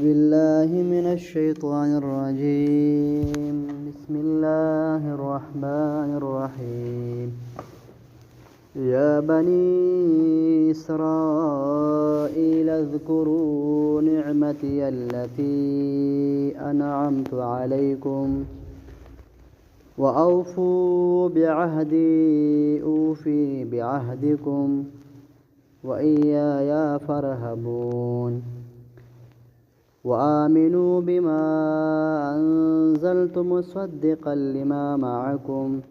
بالله من الشيطان الرجيم. بسم الله الرحمن الرحيم. يا بني إسرائيل اذكروا نعمتي التي أنعمت عليكم وأوفوا بعهدي أوفي بعهدكم وإياي فارهبون وآمنوا بما أنزلت مصدقا لما معكم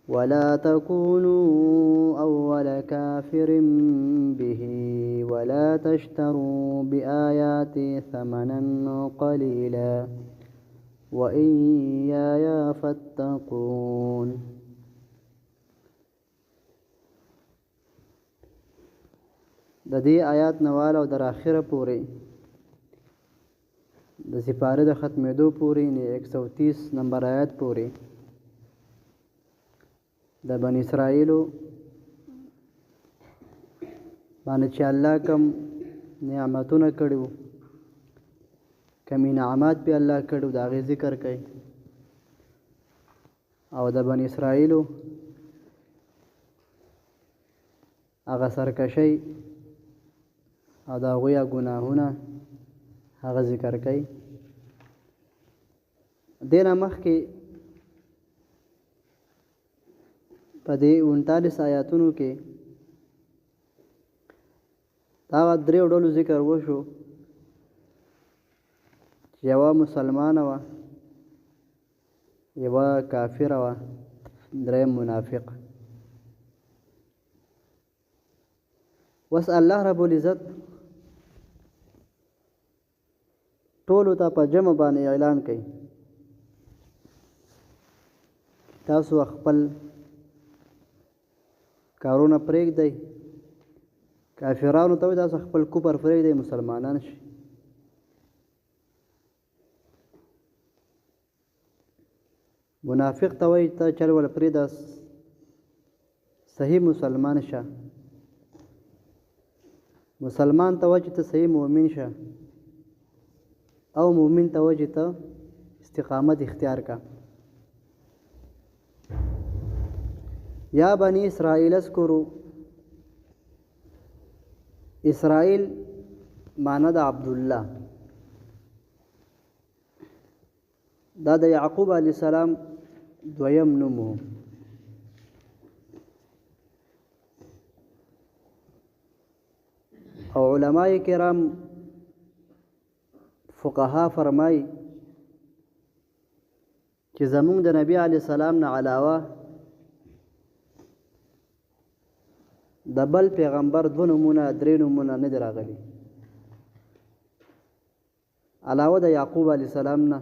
ولا تكونوا أول كافر به ولا تشتروا بآياتي ثمنا قليلا وإياي فاتقون. د دې آیات نواله او در اخره پورې د سپاره د ختمېدو پورې نه 130 نمبر آیات پورې د بنی اسرائیلو باندې چې الله کوم نعمتونه کړو کوم انعامات په الله کړو دا غي ذکر کوي او د بنی اسرائیلو هغه سرکشي او دا غویا ګناهونه هغه ذکر کوي. دینه مخکې په دې 39 آیاتونو کې دا درې ډول ذکر وشو چې یو مسلمان و یو کافر و درې منافق. وس الله رب العزت ټول ته په جمع باندې اعلان کړي تاسو خپل کارونه پرېږدئ کافرانو ته تاسو خپل کفر پرېږدئ مسلمانان شي. منافق ته وایي ته چل ول پرېږده صحیح مسلمان شه. مسلمان ته وایي چې ته صحیح مؤمن شه او مؤمن ته وایي چې ته استقامت اختیار کا. یا بنی اسرائیل اذکروا اسرائیل معنی د عبد الله دا د یعقوب علی السلام دویم نوم او علماء کرام فقها فرمای چې زمونږ د نبی علی السلام نه علاوه د بل پیغمبر دو نمونه درې نمونه نه راغلي علاوه د یعقوب علی السلام نه.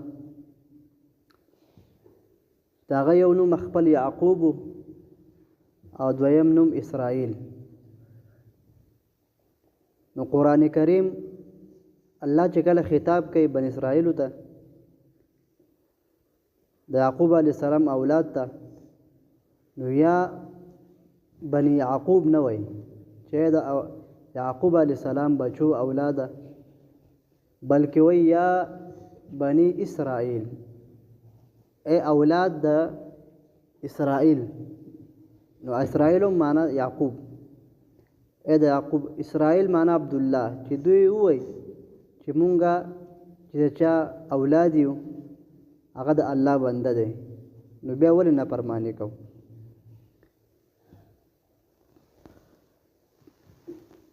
داغه یو نوم خپل یعقوب او دویم نوم اسرائیل. نو قران کریم الله چې کله خطاب کوي بنی اسرائیل ته د یعقوب علی السلام اولاد ته نو یا بنی یعقوب نه وای چې د یعقوب علی السلام بچو اولاد بلکې وای یا بنی اسرائیل ای اولاد د اسرائیل. نو اسرائیل معنا یعقوب ای د یعقوب اسرائیل معنا عبد الله چې دوی وای چې مونږه چې چا اولاد یو هغه د الله بنده دی نو بیا ولې نه پرمانی کو.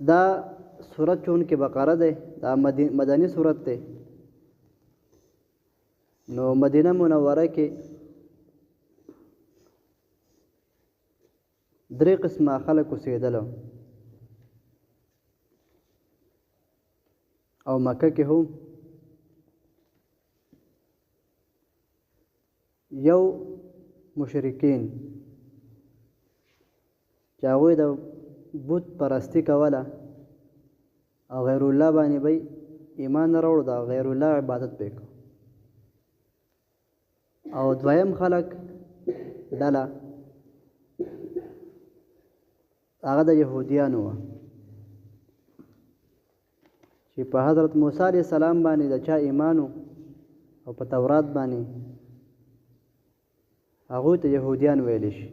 دا سورت چون کې بقره ده دا مدنی سورت ده. نو مدینه منوره کې درې قسمه خلک اوسېدل او مکه کې هم یو مشرکین چې هغوی د بت پرستی کوله او غیر الله باندې به ایمان نه راوړو دا غیر الله عبادت وکړو. او دویم خلک ډله هغه د يهوديانو چې چې په حضرت موسی علیه السلام باندې د چا ایمانو او په تورات باندې هغوی ته یهودیان ویلی شي.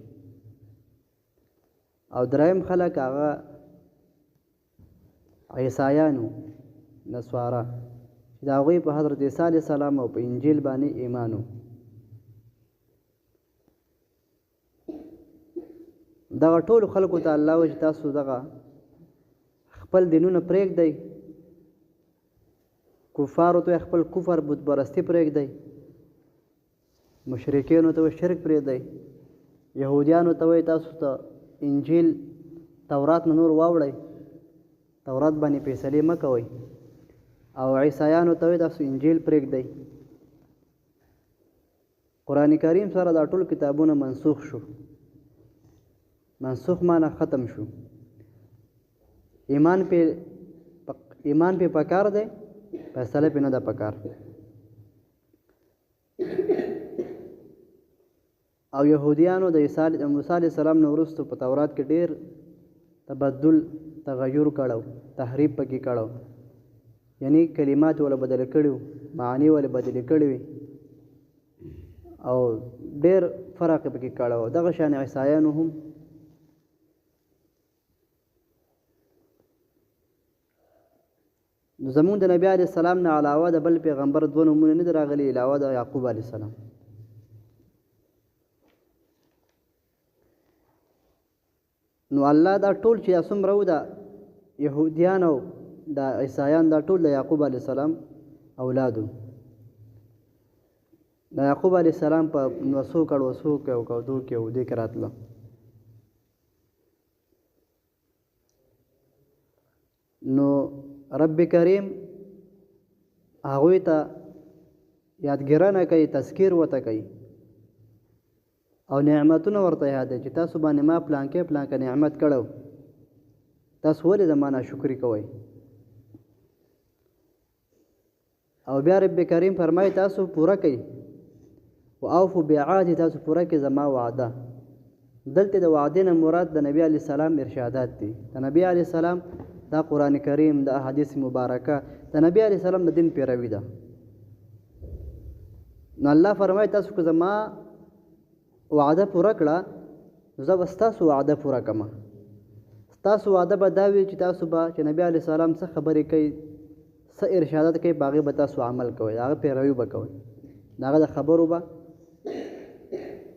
او دریم خلک هغه عیسایانو نصوارا چې د هغوی په حضرت عیسی علیه السلام او په انجیل باندې ایمانو. دغه ټولو خلکو ته الله وایي چې تاسو دغه خپل دینونه پرېږدئ، کفارو ته خپل کفر بت پرستي پرېږدئ، مشرکینو ته شرک پرېږدئ، یهودیانو ته وایي تاسو ته انجیل تورات نه نور واوړئ، تورات باندې فیصلې مه کوئ، او عیسایانو ته وایي تاسو انجیل پرېږدئ. قرآن کریم سره دا ټول کتابونه منسوخ شو. منسوخ معنی ختم شو. ایمان پہ پکار دی، فیصله پې نه ده پکار. او یهودیانو د موسی علیه السلام نه وروسته په تورات کې ډېر تبدل تغیر کړو، تحریف پکې کړو، یعنی کلمات ولا بدل کړو، معنی ولا بدل کړو او ډېر فرق پکې کړو. دغه شان عیسایانو هم زمون د نبی علیه السلام نه علاوه د بل پیغمبر دوه نومونه نه دي راغلي علاوه د یعقوب علیه السلام. نو الله دا ټول چې څومره و د یهودیان او د عیسایان دا ټول د یعقوب علیه السلام اولادو. د یعقوب علیه السلام په نوسو کړوسو کې او کودو کې او دې کې راتله. نو رب کریم هغوی ته یادګیرنه کوي، تذکیر ورته کوي او نعمتونه ورته یادوي چې تاسو باندې ما پلانکې نعمت کړو، تاسو ولې زما ناشکري کوئ. او بیا رب کریم فرمایي تاسو پوره کوئ، و اوفو بعهدي، تاسو پوره کوئ زما وعده. دلته د وعدې نه مراد د نبی علیه السلام ارشادات دي. د نبی علیه السلام دا قرآن کریم، دا احادیث مبارکه د نبی علیه السلام د دین پیروي ده. نو الله فرمایي تاسو که زما وعده پوره کړه نو زه به ستاسو وعده پوره کړم. ستاسو وعده به دا وي چې تاسو به چې نبی علیه السلام څه خبرې کوي، څه ارشادات کوي، په هغې به تاسو عمل کوئ، د هغه پیروي به کوئ، د هغه د خبرو به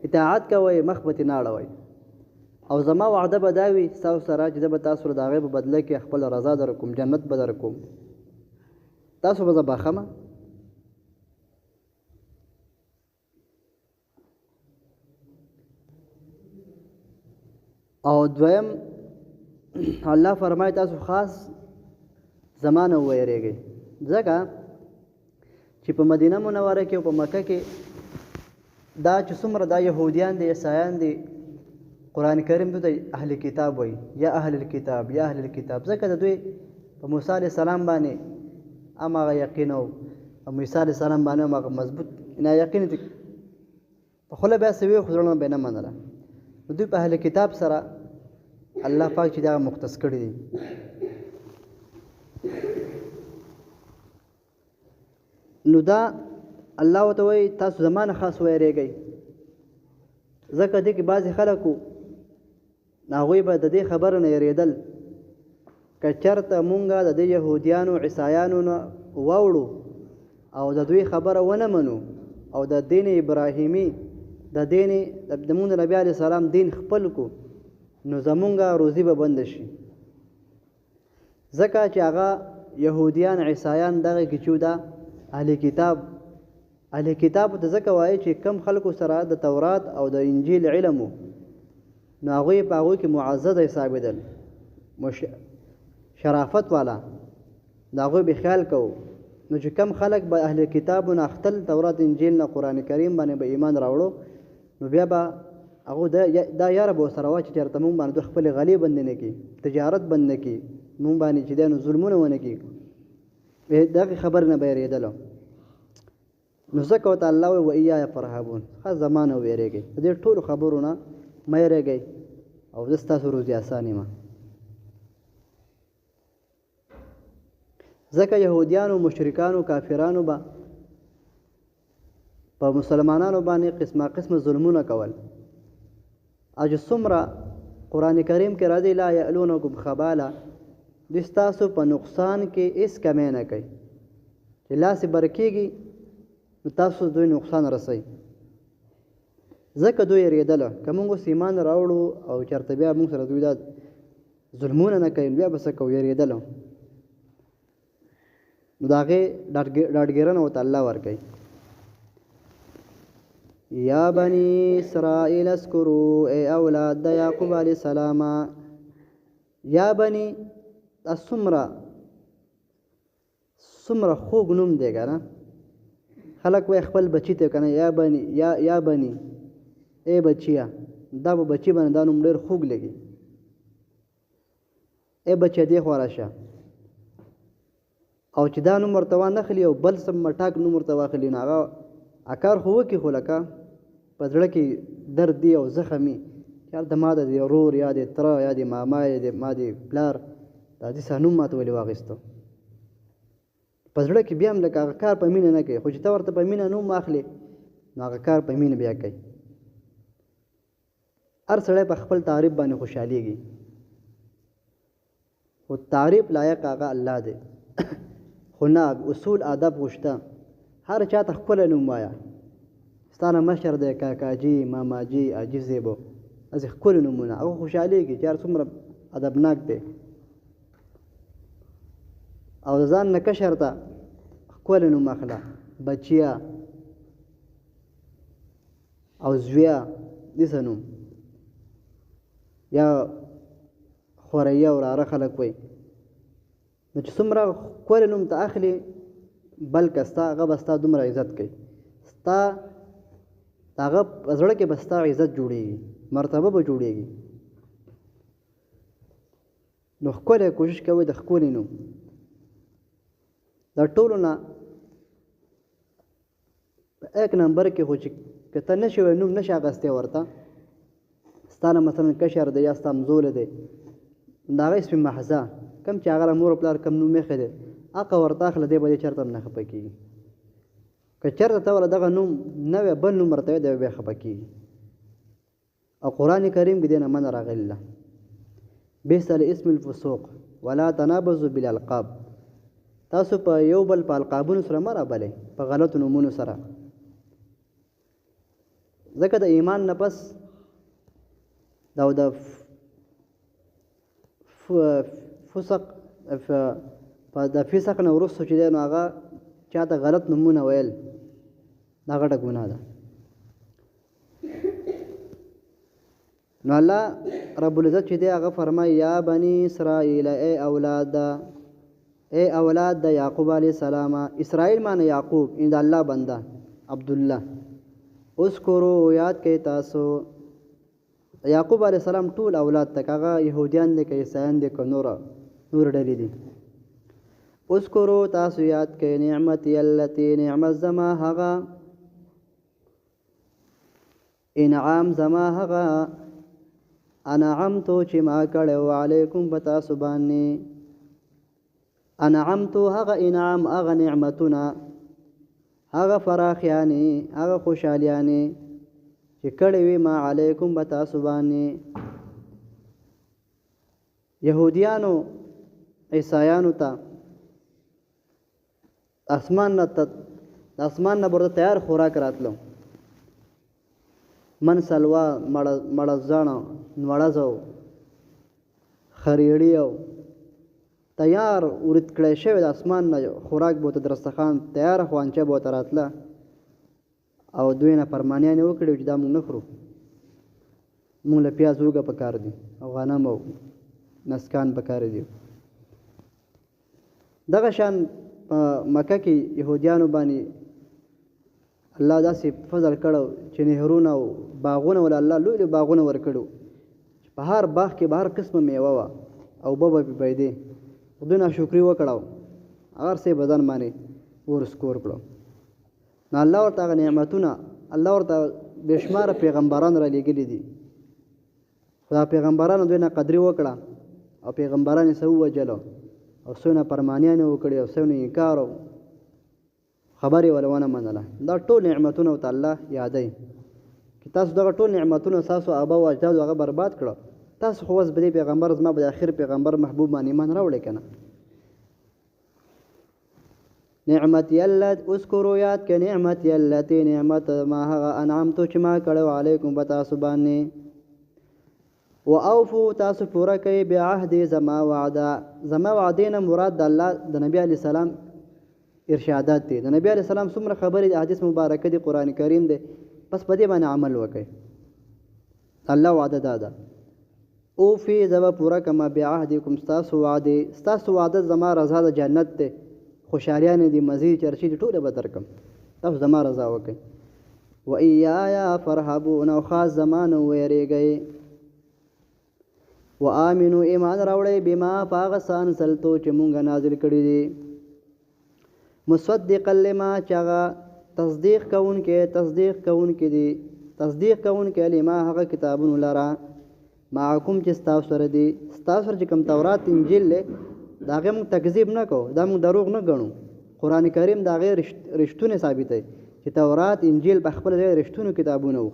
اطاعت کوئ، مخ به ترې نه اړوئ. او زما وعده به دا وي ستاسو سره چې زه به تاسو له د هغې په بدله کې خپله رضا در کوم، جنت به در کوم، تاسو به زه بخمه. او دویم الله فرمایي تاسو خاص زما نه وویرېږئ، ځکه چې په مدینه منوره کې او په مکه کې دا چې څومره دا یهودیان دي، عیسایان دي، قرآن کریم ته اهل کتاب وایي، یا اهل الکتاب، یا اهل الکتاب، ځکه د دوی په موسی علیه السلام باندې هماغه یقین او موسی علیه السلام باندې هماغه مضبوط یقین دي. په خوله بیا څه وي خو زړه به نه منله. دوی په اهل کتاب سره الله پاک چې دا مختص کړي دي. نو دا الله ورته وایي تاسو زما نه خاص ویرېږئ، ځکه دې کې بعضې خلکو هغوی به د دې خبره نه یېرېدل که چېرته مونږ د دې یهودیانو عیسایانو نه واوړو او د دوی خبره ونه منو او د دین ابراهیمي د مونږ د نبي علیه السلام دین خپل کو، نو زمونږ روزي به بند شي. ځکه چې هغه یهودیان عیسایان دغه کې چې دا اهل کتاب ته ځکه وایي چې کم خلکو سره د تورات او د انجیل علم و، نو هغوی په هغوی کې معزز حسابېدل، شرافت والا، د هغوی به خیال کوو. نو چې کم خلک به اهل کتابو نه اختل تورات انجیل نه قرآن کریم باندې به ایمان راوړو، نو بیا به هغو دا یاره به ورسره وه چې چېرته مونږ باندې دوی خپلې غلې بندې نه کړي، تجارت بند نه کړي، مونږ باندې چې دی نو ظلمونه ونه کړي، دغې خبرې نه به یېرېدلو. نو ځکه ورته الله وایي وایایه فرهبون، خاص زما نه ویرېږئ، د دې ټولو خبرو نه مه یېرېږئ او زه ستاسو روزي اسان یم. ځکه یهودیانو مشرکانو کافرانو به په مسلمانانو باندې قسمه قسمه ظلمونه کول او چې څومره قرآن کریم کې راځي لا یعلونکم خبالا دوی ستاسو په نقصان کې هېڅ کمی نه کوي چې لاسې برکېږي نو تاسو دوی نقصان رسوي ځکه دوی یېرېدله که موږ اوس ایمان راوړو او چېرته بیا موږ سره دوی دا ظلمونه نه کوي بیا به څه کوو یېرېدله نو د هغې ډاډګیرنه ورته الله ورکوي یا بنی اسرائیل اذکروا ای اولاد د یعقوب علیه السلام یا بنی دا څومره خوږ نوم دی که نه خلک وایي خپل بچي ته که نه یا بني ای بچیه دا به بچي باندې دا نوم ډېر خوږ لګي ای بچیه دې خوا راشه او چې دا نوم ورته وانخلي او بل څه مټاک نوم ورته واخلي نو هغه کار خو وکړي خو لکه په زړه کې درد دی او زخم وي یار د ما د ورور یا د تره یا د ماما یا د ما د پلار دا داسې نوم ماته ولې واخیستو په زړه کې بیا هم لکه هغه کار په مینه نه کوي خو چې ته ورته په مینه نوم واخلې نو هغه کار په مینه بیا کوي هر سړی په خپل تعریف باندې خوشحالېږي خو تعریف لایق هغه الله دی خو نه اصول آداب غوښته هر چا ته ښکلی نوم وایه ستا نه مشر دی کاکاجي ماماجي حاجي زیبو داسې ښکلي نومونه هغه خوشحالېږي چې هر څومره ادبناک دی او د ځان نه کشر ته ښکلی نوم اخله بچیه او زویه داسې نوم یا خوریه وراره خلک وایي نو چې څومره ښکلی نوم ته اخلي بلکه ستا هغه به ستا دومره عزت کوي ستا هغه په زړه کې به ستا عزت جوړېږي مرتبه به جوړېږي نو ښکلی کوشش کوئ د ښکلي نوم د ټولو نه په ایک نمبر کې خو چې که ته نشي وی نوم نشي اخیستی ورته ستا نه مثلا کشر دی یا ستا مزوله دی د هغه اسم محضه کم چې هغه مور پلار کم نوم ایښی دی هغه ورته اخله دی به دې چېرته هم نه خفه کېږي که چېرته ته وله دغه نوم نه وی بل نوم ورته وی دی بیا خفه کېږي او قرآن کریم کې دې نه منع راغلی ده بئس الاسم الفسوق ولا تنابزوا بالالقاب تاسو په یو بل په القابونو سره مه رابلئ په غلطو نومونو سره ځکه د ایمان نه پس د فسق د فسق نه وروسته چې دی نو هغه چاته غلط نومونه ویل دا غټه ګناه ده نو الله رب العزت چې دی هغه فرمایي یا بني اسرائیل ای اولاد د یعقوب علیه السلام اسرائیل معنی یعقوب ان د الله بنده عبدالله اذکرو یاد کوي تاسو یعقوب علیه السلام ټول اولاد تک هغه یهودیان دي که عیسایان دي که نور ډلې دي اذکرو تاسو یاد کوي نعمتي التي نعمت زما هغه انعام زما هغه انعمتو چې ما کړی و علیکم په تاسو باندې انعمتو هغه انعام هغه نعمتونه هغه فراخیانې هغه خوشحالیانې چې کړی وي ما علیکم په تاسو باندې یهودیانو عیسایانو ته اسمان نه برته تیار خوراک راتلو من سلوا مړزانو نوړزو خریړیو تیار ورت کړی شوی د اسمان نه خوراک به ورته درستخان تیار خوانچه به ورته راتله او دوی نه فرمانیانې وکړي چې دا موږ نه خورو موږ له پیاز اوږه پکار دي او غنم او نسکان پکار دي دغه شان په مکه کې یهودیانو باندې الله داسې فضل کړو چې نهرونه او باغونه ول الله لوی لوی باغونه ورکړو په هر باغ کې به هر قسمه میوه وه او به پیدې دوی ناشکري وکړو هر څه بدن باندې ورسکور کړو نو الله ورته هغه نعمتونه الله ورته بې شماره پیغمبران را لېږلي دي خو دا پیغمبرانو دوی نه قدري وکړه او پیغمبران یې څه ووجلو او او څونه فرمانیان وکړي او څونه انکار او خبرې ولونه منله دا ټول نعمتونه ته الله یادای چې تاسو دغه ټول نعمتونه تاسو ابا او اجداد هغه برباد کړو تاسو خو اوس به پیغمبر زما به اخر پیغمبر محبوب باندې ایمان راوړی کنه نعمت یلت اذکروا یاد کې نعمت یلتی نعمت ما هغه انعمت چې ما کړو علیکم بتاسو باندې واوفوا تاسو پورا کوي بعهد زما وعده نه مراد د الله د نبی علی سلام ارشادات دي د نبی علی سلام څومره خبرې د حدیث مبارکه دی قران کریم دی بس په دې باندې عمل وکړي الله وعده دادا او فی ذو پورا کما بعهدکم تاسو وعده زما رضا د جنت ته خوشالیان دي مزید چرشي ټوله به درکم تاسو زما رضا وکړي و ایایا فرحبون او خاص زمانه ویریږي و امنو ایمان راوړی بما فاغسان سلطو چې مونږه نازل کړی دي مصدق لما چغا تصدیق کون کې دي تصدیق کون کې لما هغه کتابونه لرا معکم چې تاسو سره دي تاسو سره کوم تورات انجیل له داغه موږ تکذیب نه کوو دا موږ دروغ نه ګڼو قران کریم دا غیر رښتونه ثابتوي چې تورات انجیل په خپل ځای رښتونو کتابونه وو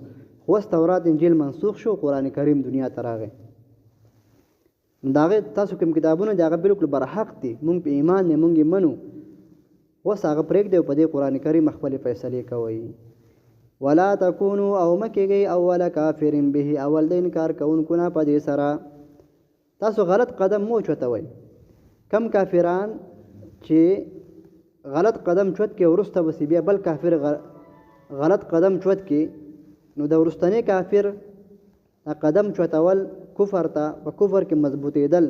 خو تورات انجیل منسوخ شو قران کریم دنیا ته راغی داغه تاسو کوم کتابونه داغه بالکل برحق دي موږ په ایمان نه موږ منو وس هغه پرېږ دی په دې قران کریم خپل فیصله کوي ولا تکونوا او مکیږي اول کافر به اول د انکار کوونکو نه په دې سره تاسو غلط قدم مو چوتوي کم کافران چې غلط قدم چوت کې ورسته وسی بیا بل کافر غلط قدم چوت کې نو د ورستنی کافر قدم چوتول کفر ته په کفر کې مضبوطېدل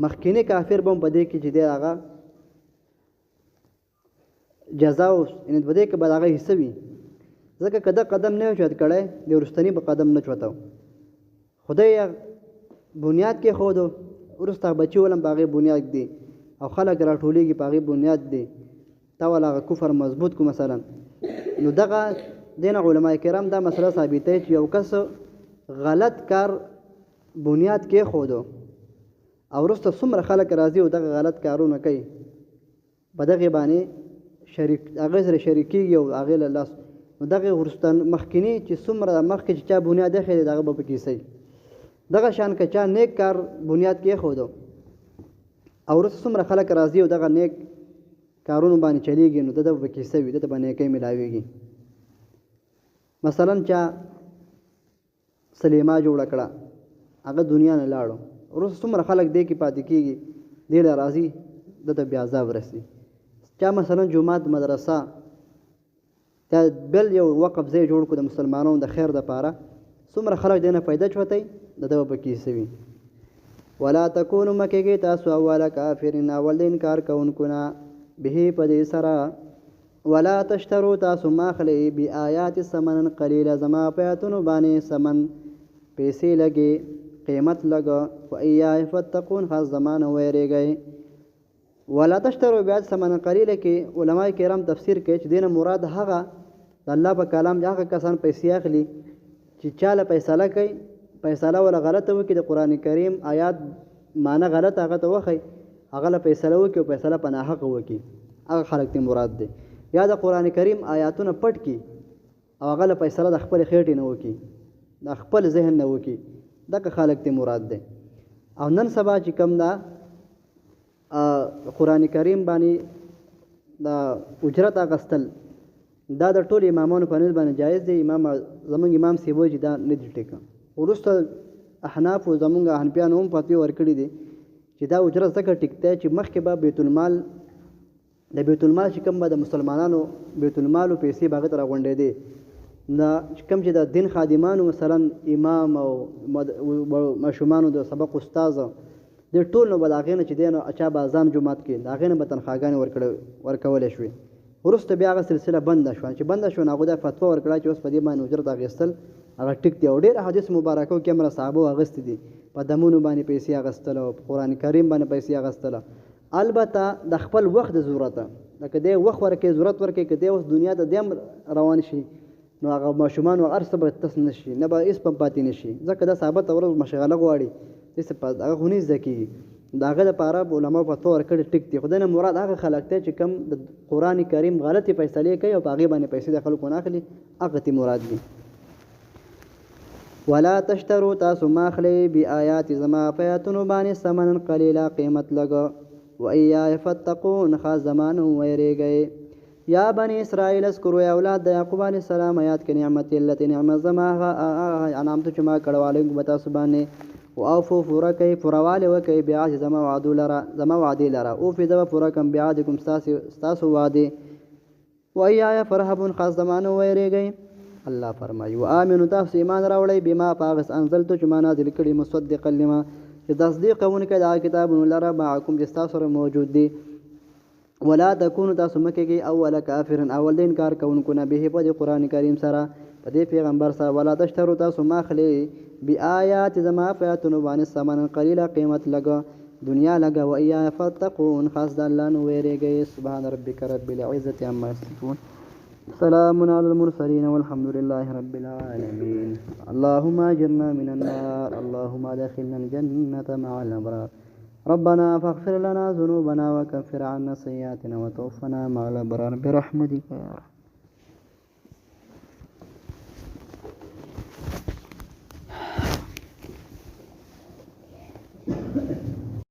مخکینی کافر بم پدې کې چې دی هغه جزا اوس ان بده کې بل هغه حصہ وي ځکه کده قدم نه چوت کړي د ورستنی په قدم نه چوتاو خدای بنیاد کې خودو ورسته بچي ولم باغې بنیاد دی او خلک راټولېږي باغې بنیاد دی تا ولا کفر مضبوط کو مثلا نو دغه دین علماء کرام دا مسله ثابته چې یو کس غلط کار بنیاد کې خودو او ورسته څومره خلک راضي او دغه غلط کارونه کوي په دغه باندې شریک هغه سره شریکي او هغه له نو دغه ورستان مخکینی چې څومره مخکې چې چا بنیاد خېده دغه به پکې سي دغه شان که چا نیک کار بنیاد کې خودو او ورته څومره خلک راضي او دغه نیک کارونه باندې چلیږي نو دغه به کې سوي دغه باندې کې ملاويږي مثلا چا سلیما جوړ کړه هغه دنیا نه لاړو ورته څومره خلک دې کې پاتې کیږي دې له راضي دغه بیا عذاب رسي چا مثلا جمعات مدرسه تا بل یو وقف ځای جوړ کړو د مسلمانانو د خیر د پاره څومره خلک دینه فائدہ چوتای دغه به کې سوي ولا تکونوا مکیږي تاسو اول کافرین اول د انکار کوونکو نه به په دې سره ولا تشتروا تاسو ماخلی بیاات ثمن قلیلا زما پیاتونو باندې ثمن پیسې لګي قیمت لګا و ایای فتقون خاص زمانه ویریږي ولا تشتروا بیاات ثمن قلیلا کې علما کرام تفسیر کوي چې دینه مراد هغه د الله په کلام هغه کسان پیسې اخلي چې چاله فیصله کوي فیصله ولا غلطه وکړي د قران کریم آیات معنی غلط هغه ته وخی هغه له فیصله وکړي او فیصله په ناحق وکړي هغه خلک ته مراد دي یا د قران کریم آیاتونه پټ کی او هغه له فیصله د خپل خېټې نه وکړي د خپل ذهن نه وکړي دغه خلک ته مراد دي او نن سبا چې کوم دا قران کریم باندې دا اجرت اغستل دا د ټول امامانو په نسبت باندې جایز دی زمونږ امام سیبو چې دا نه دي ټیکه ورسته احناف او زمونږ حنفیان هم فتوی ورکړي دي چې دا اجرت څنګه ټیکته چې مخکې به بیت المال د بیت المال چې کوم د مسلمانانو بیت المال او پیسې باغ ته راغونډې دي دا کوم چې د دین خادمانو مثلا امام او مشومانو د سبق استاد د ټول نو بلاغینه چې دین اچا بازان جمعات کې دا غینه به تنخواګان ورکول شوی ورسته بیا غا سلسله بند شو چې بند شو هغه د فتوا ورکړه چې اوس په دې باندې اجرت اغستل هغه ټیک دی او ډېر حدیث مبارکو کې امر صحابه اغست دي په دمونو باندې پیسې اغستل او قران کریم باندې پیسې اغستل البته د خپل وخت ضرورت لکه د وخت ورکه ضرورت ورکه کې د اوس دنیا ته دیم روان شي نو هغه ماشومان او ارسه به تس نشي نه به اس په پاتې نشي ځکه دا ثابت اور مشغله غواړي چې په هغه غونی ځکه داغه لپاره علماء فتوا ورکړي ټیک دي خدای نه مراد هغه خلک ته چې کم د قران کریم غلطي فیصله کوي او باغې باندې پیسې د خلکو نه اخلي هغه تی مراد دي ولا تشتروا تاسو ماخلی بیاات زما پیاتونو باندې ثمن قلیلا قیمت لګو و ایا فتقون خاص زمان ويریږي یا بني اسرائیل اذكروا یا اولاد د یعقوب علیه السلام آیات کې نعمت التي نعمت زما انعامت چې ما کړو علیکم تاسو باندې واوفوا فرکای فرواله وکي بیاج زما وعدو لرا زما وعده لرا او فی ذو فرکم بیاجکم تاسو وعده و ایا فرحبون خاص زمان ويریږي الله فرمایي وآمنوا تاسو ایمان راوړی بما پاغس انزلت چې ما نازل کړي مصدقا لما چې تصدیق کوونکی دا کتابونه لره معکم چې تاسو سره موجود دي ولا تكونوا تاسو مکه کې اول کافرن اول دین کار کوونکو نه به په قرآن کریم سره په دې پیغمبر سره ولا تشتروا تاسو ماخلی بیاات زما فیاتونو باندې ثمن قلیلا قیمت لګا دنیا لګا و ایا فتقون خاص د الله نو ویریږي سبحان ربک رب العزه عما یصفون سلام على المرسلين والحمد لله رب العالمين اللهم اجرنا من النار اللهم ادخلنا الجنة مع الأبرار ربنا فاغفر لنا ذنوبنا وكفر عنا سيئاتنا وتوفنا مع الأبرار برحمتك يا رب